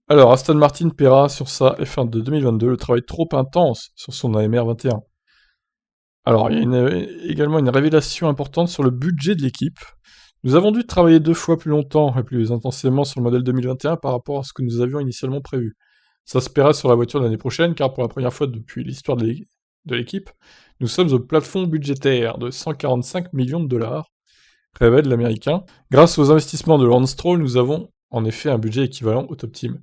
Alors, Aston Martin paiera sur sa F1 de 2022 le travail trop intense sur son AMR 21. Alors, il y a également une révélation importante sur le budget de l'équipe. Nous avons dû travailler 2 fois plus longtemps et plus intensément sur le modèle 2021 par rapport à ce que nous avions initialement prévu. Ça se paiera sur la voiture de l'année prochaine, car pour la première fois depuis l'histoire de l'équipe, nous sommes au plafond budgétaire de 145 millions de dollars, révèle l'Américain. Grâce aux investissements de Lance Stroll, nous avons en effet un budget équivalent au top team.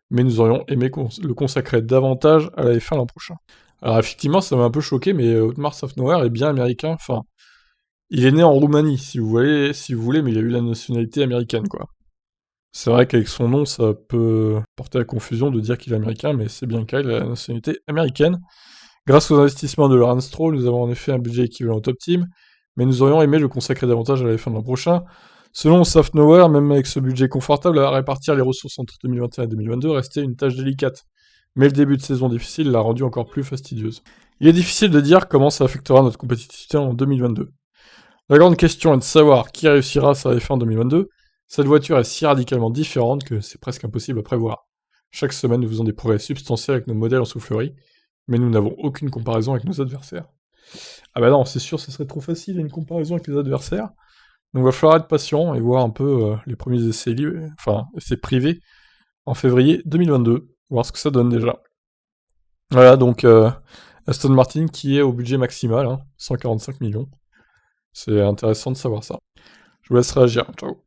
Mais nous aurions aimé le consacrer davantage à la F1 l'an prochain. Alors effectivement, ça m'a un peu choqué, mais Otmar Szafnauer est bien américain. Enfin, il est né en Roumanie, si vous voulez, mais il a eu la nationalité américaine, quoi. C'est vrai qu'avec son nom, ça peut porter à confusion de dire qu'il est américain, mais c'est bien le cas, il a la nationalité américaine. Grâce aux investissements de Lawrence Stroll, nous avons en effet un budget équivalent au top team, mais nous aurions aimé le consacrer davantage à la fin de l'an prochain. Selon Szafnauer, même avec ce budget confortable, à répartir les ressources entre 2021 et 2022 restait une tâche délicate. Mais le début de saison difficile l'a rendue encore plus fastidieuse. Il est difficile de dire comment ça affectera notre compétitivité en 2022. La grande question est de savoir qui réussira sa F1 en 2022. Cette voiture est si radicalement différente que c'est presque impossible à prévoir. Chaque semaine, nous faisons des progrès substantiels avec nos modèles en soufflerie, mais nous n'avons aucune comparaison avec nos adversaires. Ah bah non, c'est sûr, ce serait trop facile une comparaison avec les adversaires. Donc il va falloir être patient et voir un peu les premiers essais libres, enfin essais privés en février 2022, voir ce que ça donne déjà. Voilà, donc Aston Martin qui est au budget maximal, hein, 145 millions. C'est intéressant de savoir ça. Je vous laisse réagir. Ciao.